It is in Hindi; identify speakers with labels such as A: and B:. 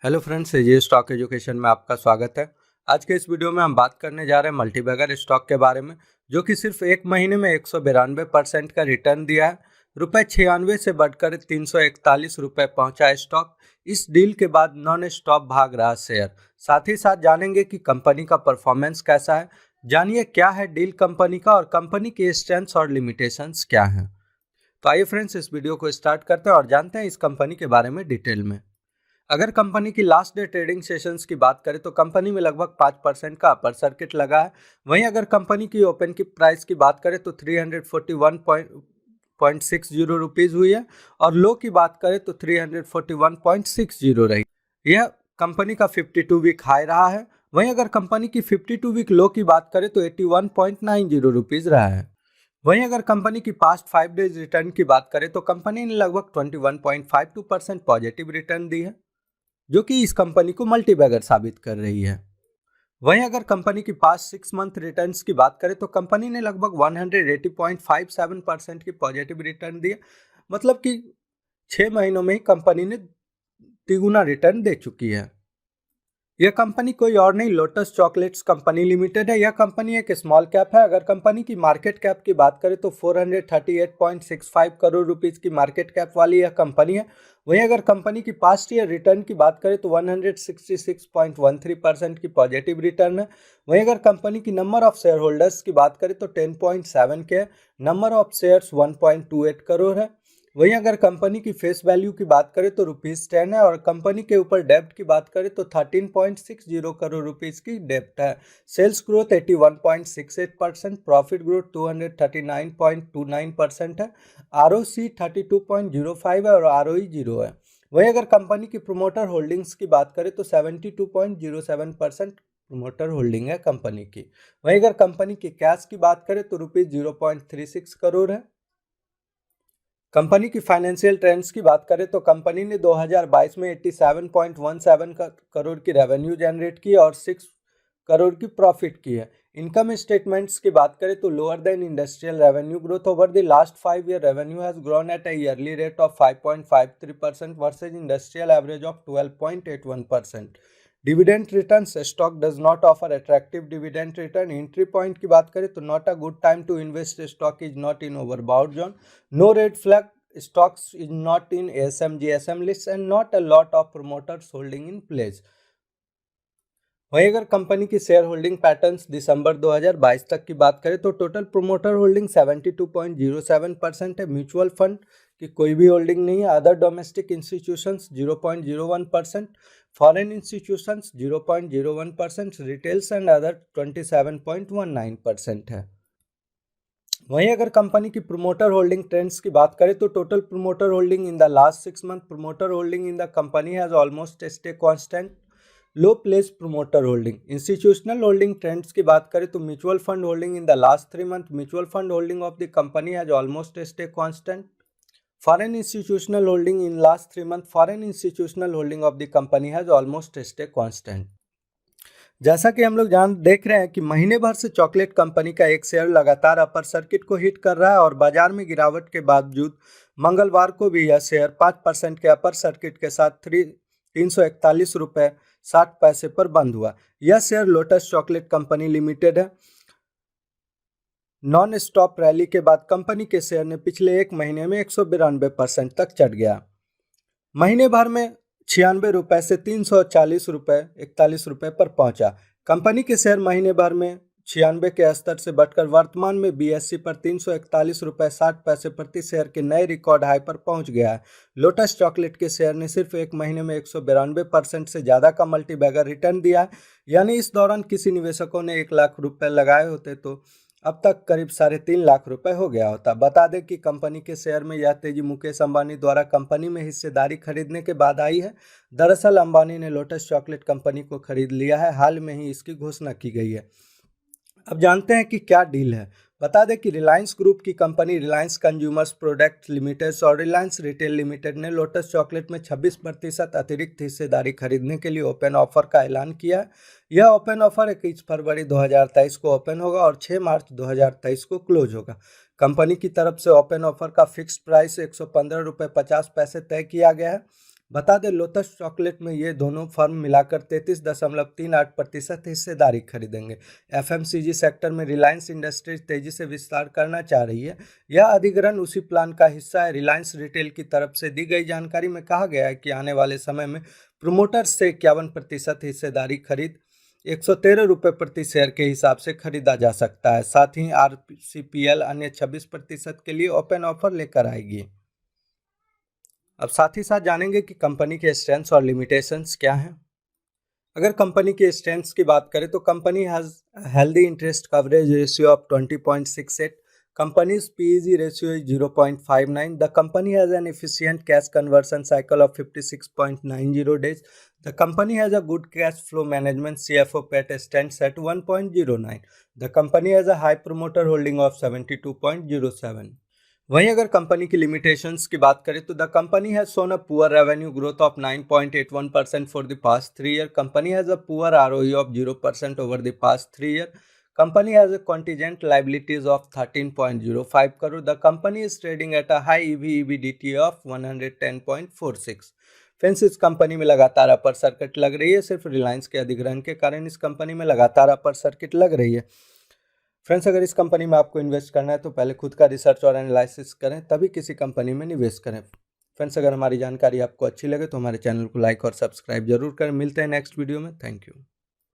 A: हेलो फ्रेंड्स, ये स्टॉक एजुकेशन में आपका स्वागत है। आज के इस वीडियो में हम बात करने जा रहे हैं मल्टीबैगर स्टॉक के बारे में, जो कि सिर्फ एक महीने में 192% का रिटर्न दिया है। ₹96 से बढ़कर ₹341 पहुंचा है स्टॉक। इस डील के बाद नॉन स्टॉप भाग रहा शेयर। साथ ही साथ जानेंगे कि कंपनी का परफॉर्मेंस कैसा है। जानिए क्या है डील कंपनी का और कंपनी की स्ट्रेंथ्स और लिमिटेशंस क्या हैं। तो आइए फ्रेंड्स, इस वीडियो को स्टार्ट करते हैं और जानते हैं इस कंपनी के बारे में डिटेल में। अगर कंपनी की लास्ट डे ट्रेडिंग सेशंस की बात करें तो कंपनी में लगभग 5% का अपर सर्किट लगा है। वहीं अगर कंपनी की ओपन की प्राइस की बात करें तो 341.60 रुपीज़ हुई है और लो की बात करें तो 341.60 रही। यह कंपनी का 52 वीक हाई रहा है। वहीं अगर कंपनी की 52 वीक लो की बात करें तो 81.90 रुपीज़ रहा है। वहीं अगर कंपनी की पास्ट 5 डेज रिटर्न की बात करें तो कंपनी ने लगभग 21.52% पॉजिटिव रिटर्न दी है, जो कि इस कंपनी को मल्टीबैगर साबित कर रही है। वहीं अगर कंपनी की पास्ट 6 मंथ रिटर्न्स की बात करें तो कंपनी ने लगभग 180.57% की पॉजिटिव रिटर्न दी है। मतलब कि 6 महीनों में ही कंपनी ने तिगुना रिटर्न दे चुकी है। यह कंपनी कोई और नहीं, लोटस चॉकलेट्स कंपनी लिमिटेड है। यह कंपनी एक स्मॉल कैप है। अगर कंपनी की मार्केट कैप की बात करें तो 438.65 करोड़ रुपीस की मार्केट कैप वाली यह कंपनी है। वहीं अगर कंपनी की पास्ट ईयर रिटर्न की बात करें तो 166.13% की पॉजिटिव रिटर्न है। वहीं अगर कंपनी की नंबर ऑफ शेयर होल्डर्स की बात करें तो 10.7 के, नंबर ऑफ शेयर्स 1.28 करोड़ है। वहीं अगर कंपनी की फेस वैल्यू की बात करें तो ₹10 है और कंपनी के ऊपर डेब्ट की बात करें तो 13.60 करोड़ रुपीस की डेब्ट है। सेल्स ग्रोथ 81.68%, प्रॉफिट ग्रोथ 239.29% है, आरओसी 32.05 है और आरओई 0 है। वहीं अगर कंपनी की प्रोमोटर होल्डिंग्स की बात करें तो 72.07% प्रोमोटर होल्डिंग है कंपनी की। वहीं अगर कंपनी की कैश की बात करें तो ₹0.36 करोड़ है। कंपनी की फाइनेंशियल ट्रेंड्स की बात करें तो कंपनी ने 2022 में 87.17 करोड़ की रेवेन्यू जनरेट की और 6 करोड़ की प्रॉफिट की है। इनकम स्टेटमेंट्स की बात करें तो lower than industrial revenue growth over the last 5 year revenue has grown at a yearly rate of 5.53% versus industrial average of 12.81%. Dividend return, stock does not offer attractive dividend return. Entry point की बात करें तो not a good time to invest, stock is not in overbought zone, no red flag, stocks is not in ASM GSM list and not a lot of promoters holding in place। वहीं अगर कंपनी की शेयर होल्डिंग पैटर्न्स दिसंबर 2022 तक की बात करें तो टोटल प्रोमोटर होल्डिंग 72.07% है। म्यूचुअल फंड की कोई भी होल्डिंग नहीं है। Other domestic institutions 0.01%, foreign institutions 0.01%, retails and other 27.19% है। वहीं अगर कंपनी की प्रोमोटर होल्डिंग ट्रेंड्स की बात करें तो total promoter holding in the last 6 month, promoter holding in the company has almost stay constant, low place promoter holding. Institutional holding trends की बात करें तो mutual fund holding in the last 3 month, mutual fund holding of the company has almost stay constant. Foreign institutional holding in last 3 month, foreign institutional holding of the company has almost stay constant. जैसा कि हम लोग देख रहे हैं कि महीने भर से चॉकलेट कंपनी का एक शेयर लगातार अपर सर्किट को हिट कर रहा है और बाजार में गिरावट के बावजूद मंगलवार को भी यह शेयर 5% के अपर सर्किट के साथ ₹341.60 पर बंद हुआ। यह share lotus chocolate company limited है। नॉन स्टॉप रैली के बाद कंपनी के शेयर ने पिछले एक महीने में 192% तक चढ़ गया। महीने भर में ₹96 से ₹340.41 पर पहुंचा। कंपनी के शेयर महीने भर में 96 के स्तर से बढ़कर वर्तमान में बीएसई पर ₹341.60 प्रति शेयर के नए रिकॉर्ड हाई पर पहुंच गया है। लोटस चॉकलेट के शेयर ने सिर्फ एक महीने में 192% से ज़्यादा का मल्टीबैगर रिटर्न दिया है। यानी इस दौरान किसी निवेशकों ने ₹1,00,000 लगाए होते तो अब तक करीब ₹3.5 लाख हो गया होता। बता दें कि कंपनी के शेयर में यह तेजी मुकेश अंबानी द्वारा कंपनी में हिस्सेदारी खरीदने के बाद आई है। दरअसल अंबानी ने लोटस चॉकलेट कंपनी को खरीद लिया है। हाल में ही इसकी घोषणा की गई है। अब जानते हैं कि क्या डील है। बता दें कि रिलायंस ग्रुप की company Reliance consumers product limited और रिलायंस रिटेल लिमिटेड ने लोटस चॉकलेट में 26% अतिरिक्त हिस्सेदारी खरीदने के लिए ओपन ऑफर का ऐलान किया है। यह ओपन ऑफर 21 फरवरी 2023 को ओपन होगा और 6 मार्च 2023 को क्लोज होगा। कंपनी की तरफ से ओपन ऑफर का फिक्स्ड प्राइस ₹115.50 तय किया गया है। बता दें लोटस चॉकलेट में ये दोनों फर्म मिलाकर 33.38% हिस्सेदारी खरीदेंगे। एफएमसीजी सेक्टर में रिलायंस इंडस्ट्रीज तेजी से विस्तार करना चाह रही है। यह अधिग्रहण उसी प्लान का हिस्सा है। रिलायंस रिटेल की तरफ से दी गई जानकारी में कहा गया है कि आने वाले समय में प्रोमोटर्स से 51% हिस्सेदारी खरीद 113 रुपये प्रति शेयर के हिसाब से खरीदा जा सकता है। साथ ही आरसीपीएल अन्य 26% के लिए ओपन ऑफर लेकर आएगी। अब साथ ही साथ जानेंगे कि कंपनी के स्ट्रेंथ्स और लिमिटेशंस क्या हैं। अगर कंपनी के स्ट्रेंथ्स की बात करें तो company has healthy interest coverage ratio of 20.68, companies PEG ratio is 0.59, the company has an efficient cash conversion cycle of 56.90 days, the company has a good cash flow management, CFO PAT stands eight 1.09, the company has a high promoter holding of 72.07। वहीं अगर कंपनी की लिमिटेशंस की बात करें तो the company has shown a poor revenue growth of 9.81% for the past 3 year, company has a poor ROE of 0% over the past 3 year, company has a contingent liabilities of 13.05 crore, the company is trading at a high EV/EBITDA of 110.46। Friends, इस कंपनी में लगातार अपर सर्किट लग रही है। सिर्फ रिलायंस के अधिग्रहण के कारण इस कंपनी में लगातार अपर सर्किट लग रही है। फ्रेंड्स, अगर इस कंपनी में आपको इन्वेस्ट करना है तो पहले खुद का रिसर्च और एनालिसिस करें, तभी किसी कंपनी में निवेश करें। फ्रेंड्स, अगर हमारी जानकारी आपको अच्छी लगे तो हमारे चैनल को लाइक और सब्सक्राइब जरूर करें। मिलते हैं नेक्स्ट वीडियो में। Thank you.